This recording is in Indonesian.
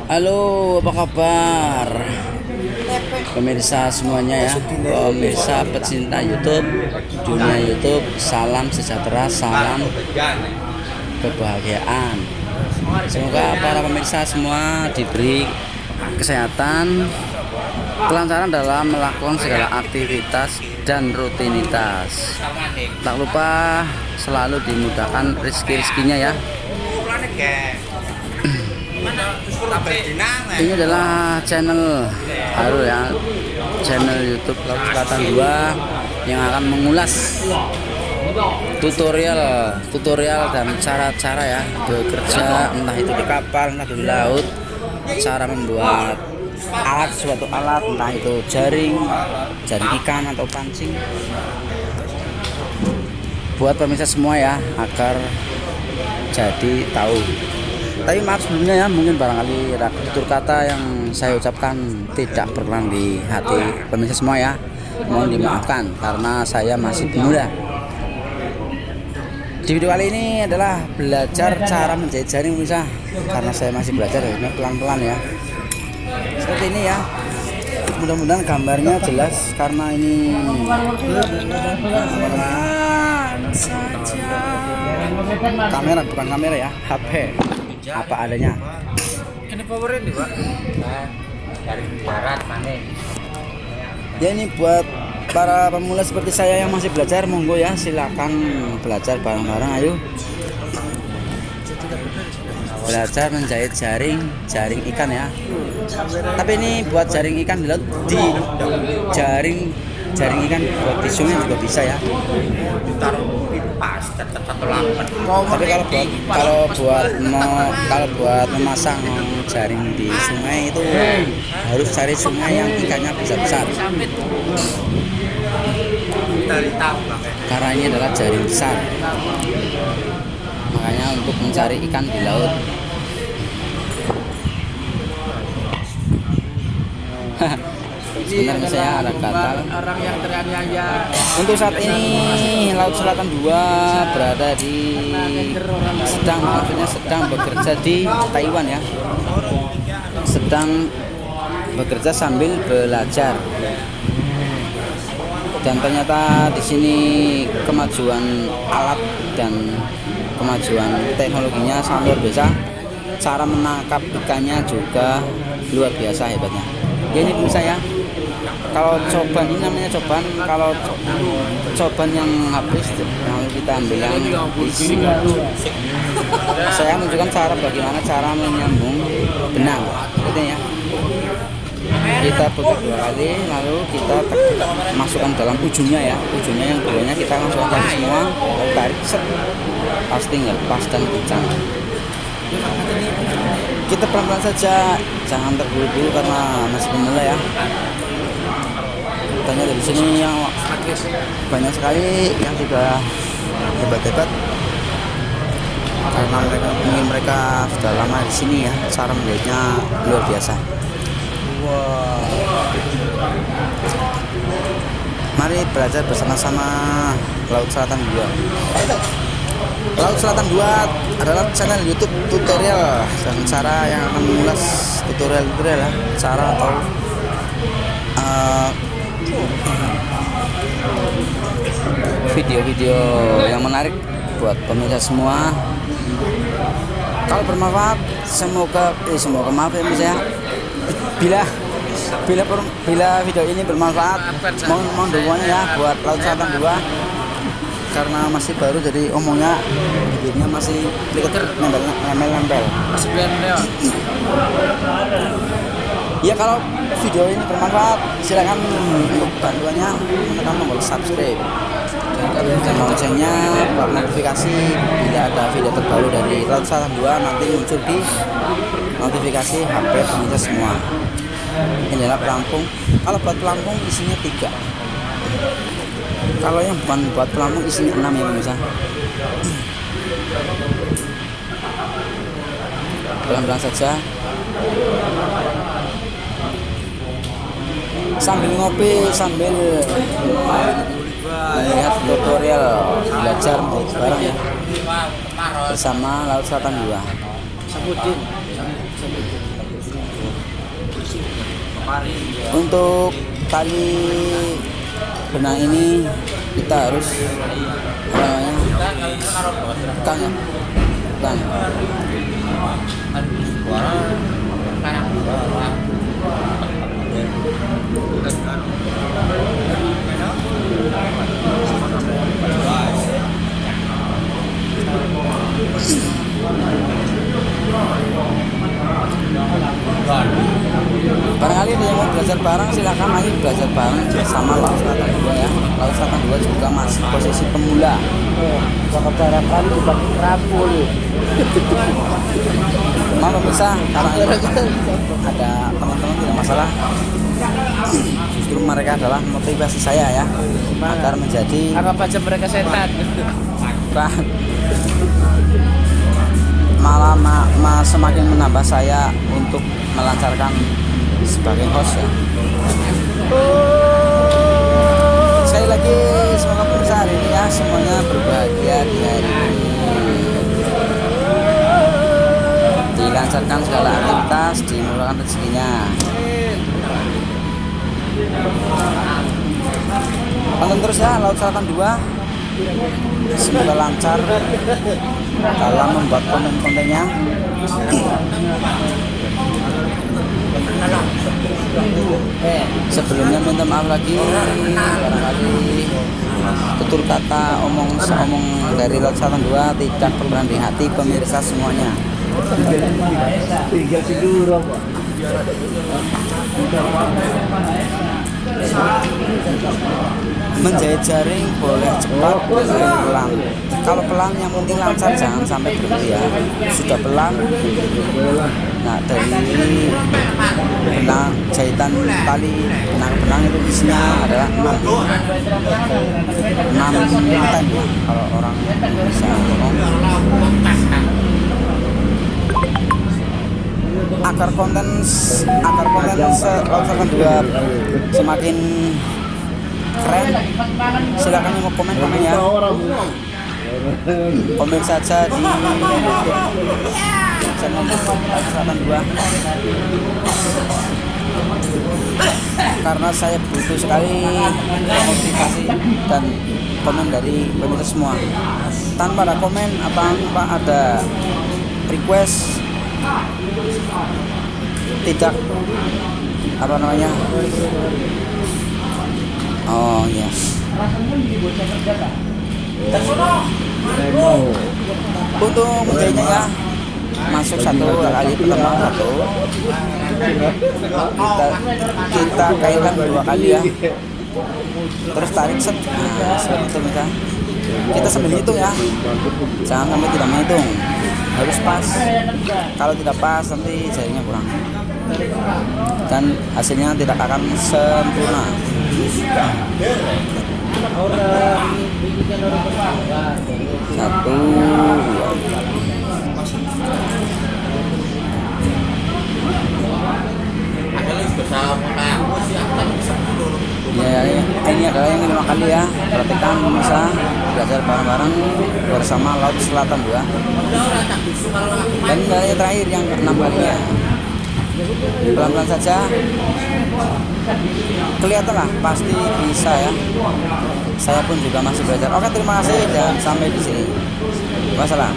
Halo, apa kabar pemirsa semuanya ya, pemirsa pecinta YouTube, dunia YouTube, salam sejahtera, salam kebahagiaan. Semoga para pemirsa semua diberi kesehatan, kelancaran dalam melakukan segala aktivitas dan rutinitas. Tak lupa selalu dimudahkan rezeki-rezekinya ya. Ini adalah channel baru ya, channel YouTube Laut Selatan 2 yang akan mengulas tutorial dan cara-cara ya bekerja, entah itu di kapal, entah di laut, cara membuat suatu alat, entah itu jaring ikan atau pancing, buat pemirsa semua ya, agar jadi tahu. Tapi maaf sebelumnya ya, mungkin barangkali ada tutur kata yang saya ucapkan tidak berkenan di hati pemirsa semua ya, mohon dimaafkan karena saya masih pemula. Di video kali ini adalah belajar cara menjahit jaring pemirsa, karena saya masih belajar ya, pelan-pelan ya. Seperti ini ya, mudah-mudahan gambarnya jelas karena ini kamera, bukan kamera ya, HP apa adanya. Ini power ini Pak. Dari darat mana? Ya ini buat para pemula seperti saya yang masih belajar, monggo ya, silakan belajar bareng-bareng, ayo. Belajar menjahit jaring ikan ya. Tapi ini buat jaring ikan di laut, di jaring ikan buat di sungai juga bisa ya. Ditaruh pas satu lampen. Tapi kalau buat memasang jaring di sungai itu harus cari sungai yang ikannya besar-besar. Karena ini adalah jaring besar. Makanya untuk mencari ikan di laut. Sebenarnya saya ada gatal. Orang yang teraniaya. Untuk saat ini Laut Selatan 2 berada di sedang bekerja di Taiwan ya. Sedang bekerja sambil belajar. Dan ternyata di sini kemajuan alat dan kemajuan teknologinya sangat luar biasa. Cara menangkap ikannya juga luar biasa hebatnya. Ya ini pemirsa ya. Kalau coban ini namanya coban, kalau coban yang habis lalu kita ambil yang isi. Saya menunjukkan cara bagaimana cara menyambung benang, gitu ya. Kita putar 2 kali, lalu kita masukkan dalam ujungnya ya, ujungnya yang bawahnya kita masukkan tadi semua, lalu tarik set, pasti lepas dan kencang. Kita pelan-pelan saja, jangan terburu-buru karena masih pemula ya. Ternyata di sini yang banyak sekali yang sudah hebat-hebat, karena mereka sudah lama di sini ya, cara menjahitnya luar biasa. Wow. Mari belajar bersama-sama Laut Selatan 2. Laut Selatan 2 adalah channel YouTube tutorial dan cara yang akan mengulas tutorial ya, cara atau video-video yang menarik buat pemirsa semua. Kalau bermanfaat, semoga maaf ya pemirsa. Bila video ini bermanfaat, mohon dukungannya ya buat Laut Selatan 2. Karena masih baru jadi omongnya bibirnya masih nempel. Masih blender. Ya kalau video ini bermanfaat, silakan untuk bantuannya menekan tombol subscribe dan loncengnya buat notifikasi bila ada video terbaru dari Laut Selatan 2 nanti muncul di notifikasi HP pemirsa semua. Ini adalah pelampung. Kalau buat pelampung isinya 3. Kalau yang bukan buat pelampung isinya 6 ya pemirsa. Pelan-pelan saja. Sambil ngopi, sambil melihat tutorial belajar bareng ya bersama Laut Selatan 2. Untuk tali benang ini kita harus apa namanya, kan barangkali ada yang mau belajar bareng, silakan ayo belajar bareng sama Laut Selatan 2 ya. Laut Selatan 2 juga masih posisi pemula. Sementara kali dibagi rambul. Mau bisa karena ada teman-teman tidak masalah. Justru mereka adalah motivasi saya ya agar menjadi Anggap aja mereka setan. malah semakin menambah saya untuk melancarkan sebagai host ya. Sekali lagi semoga pemirsa hari ini ya semuanya berbahagia di hari ini, dilancarkan segala aktivitas, dimurahkan rezekinya. Tonton terus ya Laut Selatan 2. Semoga lancar dalam membuat konten-kontennya. Sebelumnya minta maaf lagi barangkali tutur kata omong dari Laut Selatan 2 tidak berkenan di hati pemirsa semuanya. Tinggal tidur apa? Menjahit jaring boleh cepat, boleh pelan. Kalau pelan yang penting lancar, jangan sampai berhenti ya. Sudah pelan, nah dari benang jahitan tali benang itu isinya adalah 6 tem ya, kalau orang bisa ngomong. Agar konten Laut Selatan 2 semakin keren, silakan yang mau komen ya. Komen saja di channel Laut Selatan 2 karena saya butuh sekali motivasi dan komen dari pemirsa semua. Tanpa ada komen apa ada request tidak apa namanya, oh yes, untuk menjahitnya ya masuk satu kali pertama kita kaitkan 2 kali ya, terus tarik set, nah seperti itu kita sambil hitung ya, jangan sampai tidak menghitung, harus pas. Kalau tidak pas nanti jaringnya kurang dan hasilnya tidak akan sempurna. Satu, dua. Ya, ini adalah yang 5 kali ya. Perhatikan bisa belajar bareng-bareng bersama Laut Selatan 2. Dan yang terakhir yang ke-6 kalinya. Pelan-pelan saja. Kelihatan lah, pasti bisa ya. Saya pun juga masih belajar. Oke, terima kasih dan sampai di sini. Wassalam.